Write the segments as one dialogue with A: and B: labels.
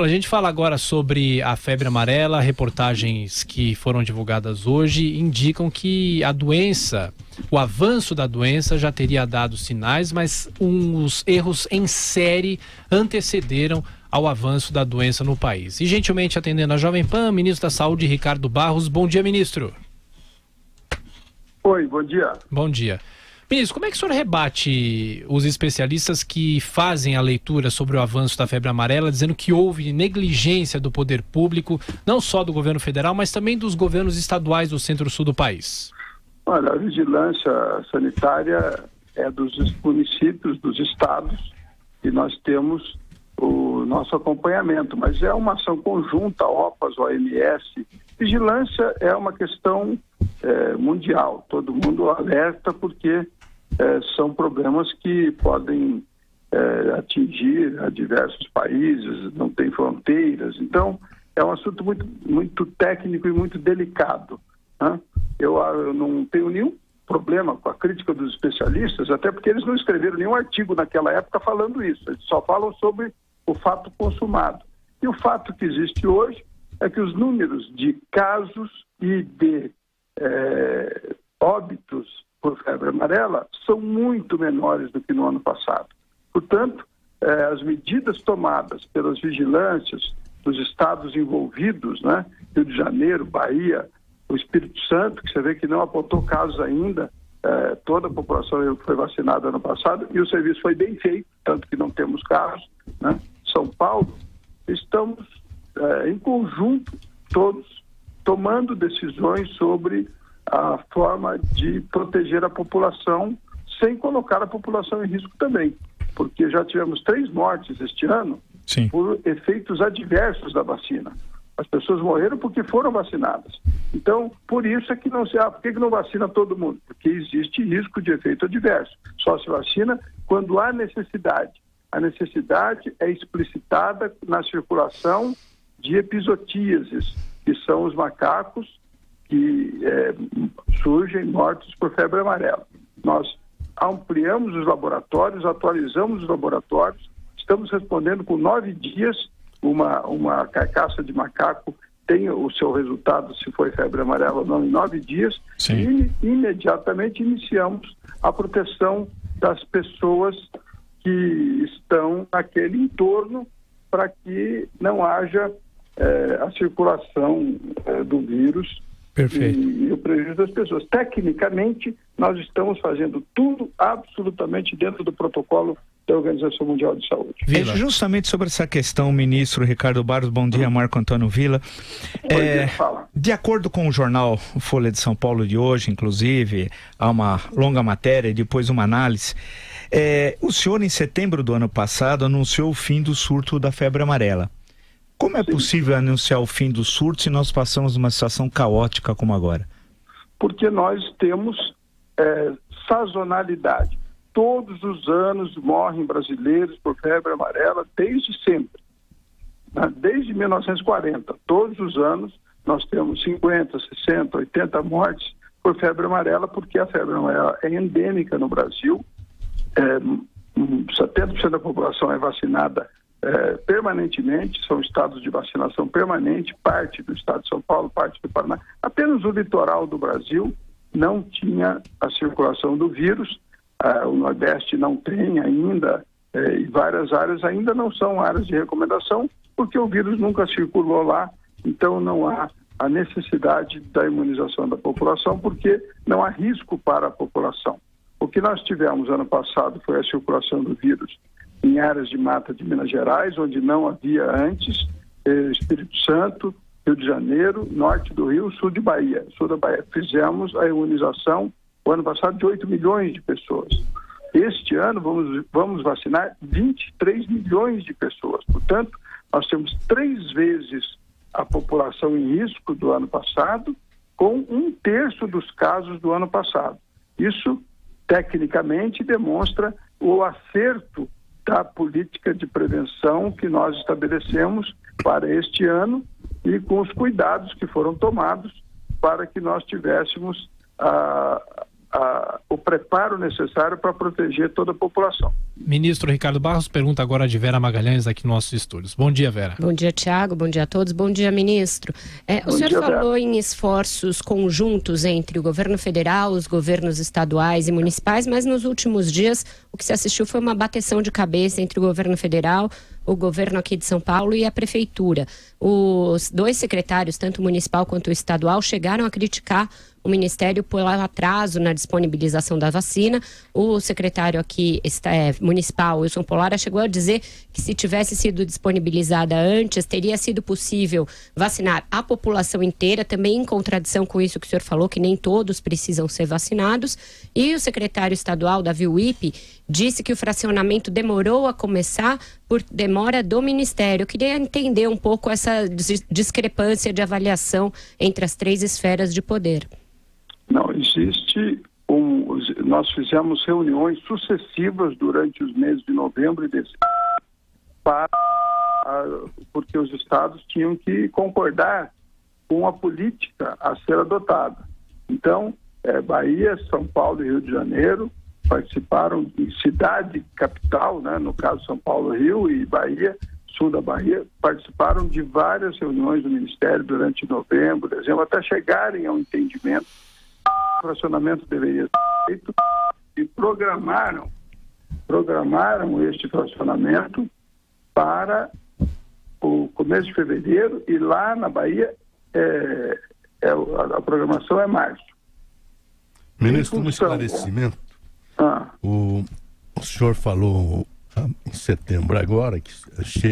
A: Olha, a gente fala agora sobre a febre amarela. Reportagens que foram divulgadas hoje indicam que a doença, o avanço da doença já teria dado sinais, mas os erros em série antecederam ao avanço da doença no país. E gentilmente atendendo a Jovem Pan, ministro da Saúde, Ricardo Barros. Bom dia, ministro.
B: Oi, bom dia.
A: Bom dia. Ministro, como é que o senhor rebate os especialistas que fazem a leitura sobre o avanço da febre amarela, dizendo que houve negligência do poder público, não só do governo federal, mas também dos governos estaduais do centro-sul do país?
B: Olha, a vigilância sanitária é dos municípios, dos estados, e nós temos o nosso acompanhamento, mas é uma ação conjunta, OPAS, OMS. Vigilância é uma questão mundial, todo mundo alerta porque são problemas que podem atingir a diversos países, não tem fronteiras, então é um assunto muito, muito técnico e muito delicado, né? Eu não tenho nenhum problema com a crítica dos especialistas, até porque eles não escreveram nenhum artigo naquela época falando isso, eles só falam sobre o fato consumado. E o fato que existe hoje é que os números de casos e de óbitos por febre amarela são muito menores do que no ano passado. Portanto, as medidas tomadas pelas vigilâncias dos estados envolvidos, né, Rio de Janeiro, Bahia, o Espírito Santo, que você vê que não apontou casos ainda, toda a população foi vacinada ano passado e o serviço foi bem feito, tanto que não temos casos, né? São Paulo, estamos em conjunto, todos, tomando decisões sobre a forma de proteger a população sem colocar a população em risco também, porque já tivemos 3 mortes este ano. Sim. Por efeitos adversos da vacina. As pessoas morreram porque foram vacinadas. Então, por isso é que não se... por que não vacina todo mundo? Porque existe risco de efeito adverso. Só se vacina quando há necessidade. A necessidade é explicitada na circulação de epizotíases, que são os macacos que surgem mortos por febre amarela. Nós ampliamos os laboratórios, atualizamos os laboratórios, estamos respondendo com 9 dias, uma carcaça de macaco tem o seu resultado, se foi febre amarela ou não, em 9 dias. Sim. E imediatamente iniciamos a proteção das pessoas que estão naquele entorno para que não haja a circulação do vírus. Perfeito. E o prejuízo das pessoas. Tecnicamente, nós estamos fazendo tudo absolutamente dentro do protocolo da Organização Mundial de Saúde.
C: Justamente sobre essa questão, ministro Ricardo Barros, bom dia, Marco Antônio Villa. De acordo com o jornal Folha de São Paulo de hoje, inclusive, há uma longa matéria e depois uma análise. O senhor, em setembro do ano passado, anunciou o fim do surto da febre amarela. Como é possível anunciar o fim do surto se nós passamos uma situação caótica como agora?
B: Porque nós temos sazonalidade. Todos os anos morrem brasileiros por febre amarela desde sempre. Desde 1940, todos os anos nós temos 50, 60, 80 mortes por febre amarela, porque a febre amarela é endêmica no Brasil. 70% da população é vacinada permanentemente, são estados de vacinação permanente, parte do estado de São Paulo, parte do Paraná. Apenas o litoral do Brasil não tinha a circulação do vírus, o Nordeste não tem ainda, e várias áreas ainda não são áreas de recomendação, porque o vírus nunca circulou lá, então não há a necessidade da imunização da população, porque não há risco para a população. O que nós tivemos ano passado foi a circulação do vírus em áreas de mata de Minas Gerais, onde não havia antes, Espírito Santo, Rio de Janeiro, norte do Rio, sul de Bahia. Sul da Bahia. Fizemos a imunização, o ano passado, de 8 milhões de pessoas. Este ano vamos vacinar 23 milhões de pessoas. Portanto, nós temos 3 vezes a população em risco do ano passado, com 1/3 dos casos do ano passado. Isso, tecnicamente, demonstra o acerto da política de prevenção que nós estabelecemos para este ano e com os cuidados que foram tomados para que nós tivéssemos o preparo necessário para proteger toda a população.
A: Ministro Ricardo Barros pergunta agora de Vera Magalhães aqui nos nossos estúdios. Bom dia, Vera.
D: Bom dia, Tiago. Bom dia a todos. Bom dia, ministro. O senhor falou em esforços conjuntos entre o governo federal, os governos estaduais e municipais, mas nos últimos dias o que se assistiu foi uma bateção de cabeça entre o governo federal, o governo aqui de São Paulo e a prefeitura. Os dois secretários, tanto o municipal quanto o estadual, chegaram a criticar o Ministério pelo atraso na disponibilização da vacina. O secretário aqui municipal, Wilson Polara, chegou a dizer que se tivesse sido disponibilizada antes, teria sido possível vacinar a população inteira, também em contradição com isso que o senhor falou, que nem todos precisam ser vacinados. E o secretário estadual, Davi Wippe, disse que o fracionamento demorou a começar por demora do Ministério. Eu queria entender um pouco essa discrepância de avaliação entre as três esferas de poder.
B: Não, existe nós fizemos reuniões sucessivas durante os meses de novembro e dezembro porque os estados tinham que concordar com a política a ser adotada. Então, Bahia, São Paulo e Rio de Janeiro participaram de cidade capital, né, no caso São Paulo, Rio e Bahia, sul da Bahia, participaram de várias reuniões do Ministério durante novembro, dezembro, até chegarem ao entendimento o fracionamento deveria ser feito e programaram este fracionamento para o começo de fevereiro e lá na Bahia a programação é março.
E: Ministro, um esclarecimento. O senhor falou em setembro agora que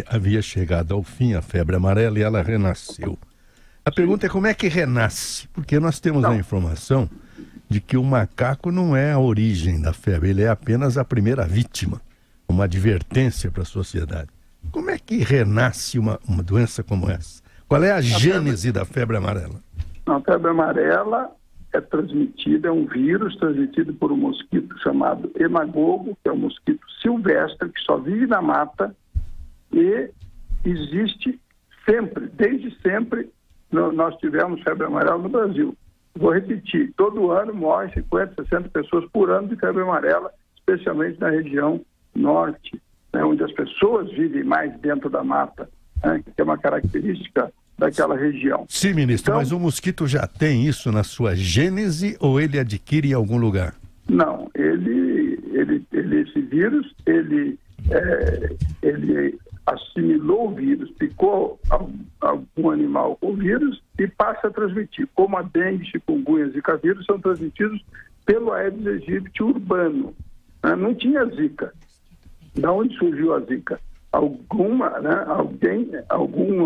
E: havia chegado ao fim a febre amarela e ela renasceu. A pergunta é como é que renasce? Porque nós temos a informação de que o macaco não é a origem da febre, ele é apenas a primeira vítima, uma advertência para a sociedade. Como é que renasce uma doença como essa? Qual é a gênese da febre amarela?
B: A febre amarela é transmitida, é um vírus transmitido por um mosquito chamado hemagogo, que é um mosquito silvestre que só vive na mata e existe sempre, desde sempre, nós tivemos febre amarela no Brasil. Vou repetir, todo ano morrem 50, 60 pessoas por ano de febre amarela, especialmente na região norte, né, onde as pessoas vivem mais dentro da mata, né, que é uma característica daquela região.
E: Sim, ministro, então, mas o mosquito já tem isso na sua gênese ou ele adquire em algum lugar?
B: Não, esse vírus, ele assimilou o vírus, picou algum animal com o vírus e passa a transmitir. Como a dengue, chikungunya e zika vírus são transmitidos pelo Aedes aegypti urbano. Né? Não tinha zika. Da onde surgiu a zika? Algum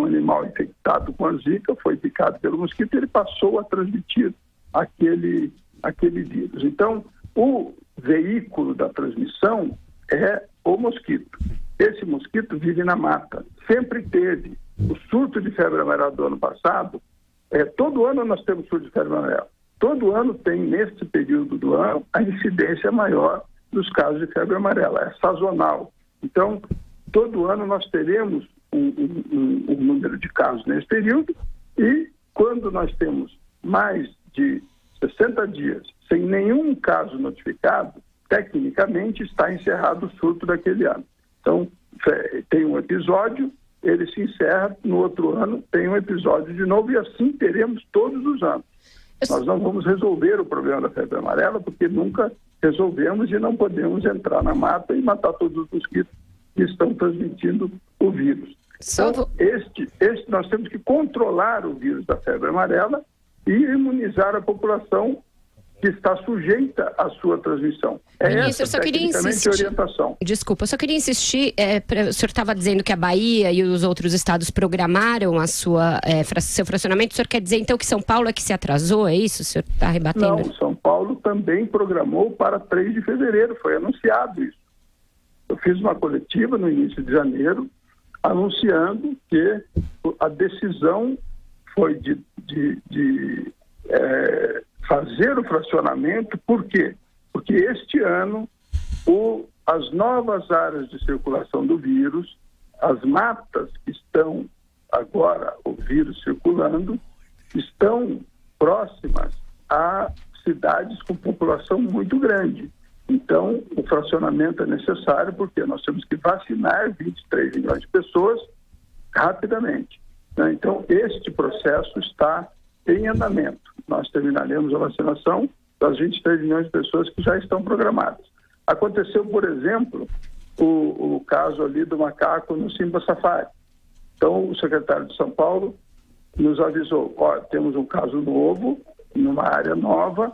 B: animal infectado com a zika foi picado pelo mosquito e ele passou a transmitir aquele vírus. Então, o veículo da transmissão é o mosquito. Esse mosquito vive na mata, sempre teve. O surto de febre amarela do ano passado, todo ano nós temos surto de febre amarela. Todo ano tem, nesse período do ano, a incidência maior dos casos de febre amarela, é sazonal. Então, todo ano nós teremos um número de casos nesse período e quando nós temos mais de 60 dias sem nenhum caso notificado, tecnicamente está encerrado o surto daquele ano. Então, tem um episódio, ele se encerra, no outro ano tem um episódio de novo e assim teremos todos os anos. Nós não vamos resolver o problema da febre amarela porque nunca resolvemos e não podemos entrar na mata e matar todos os mosquitos que estão transmitindo o vírus. Então, nós temos que controlar o vírus da febre amarela e imunizar a população que está sujeita à sua transmissão.
D: Ministro, eu só queria insistir.
B: Orientação.
D: Desculpa, eu só queria insistir. O senhor estava dizendo que a Bahia e os outros estados programaram seu fracionamento. O senhor quer dizer então que São Paulo é que se atrasou? É isso? O senhor está rebatendo?
B: Não, São Paulo também programou para 3 de fevereiro. Foi anunciado isso. Eu fiz uma coletiva no início de janeiro anunciando que a decisão foi de fazer o fracionamento. Por quê? Porque este ano as novas áreas de circulação do vírus, as matas que estão agora o vírus circulando, estão próximas a cidades com população muito grande. Então, o fracionamento é necessário porque nós temos que vacinar 23 milhões de pessoas rapidamente, né? Então, este processo está em andamento. Nós terminaremos a vacinação das 23 milhões de pessoas que já estão programadas. Aconteceu, por exemplo, o caso ali do macaco no Simba Safari. Então, o secretário de São Paulo nos avisou, temos um caso novo, numa área nova,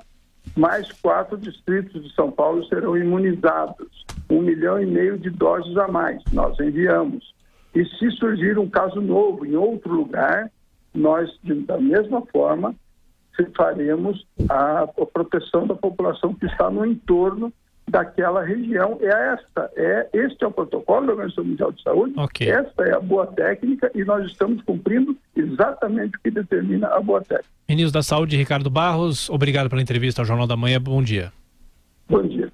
B: mais 4 distritos de São Paulo serão imunizados, 1,5 milhão de doses a mais, nós enviamos. E se surgir um caso novo em outro lugar, nós, da mesma forma, faremos a proteção da população que está no entorno daquela região. Este é o protocolo da Organização Mundial de Saúde,
A: okay.
B: Esta é a boa técnica e nós estamos cumprindo exatamente o que determina a boa técnica.
A: Ministro da Saúde, Ricardo Barros, obrigado pela entrevista ao Jornal da Manhã, bom dia.
B: Bom dia.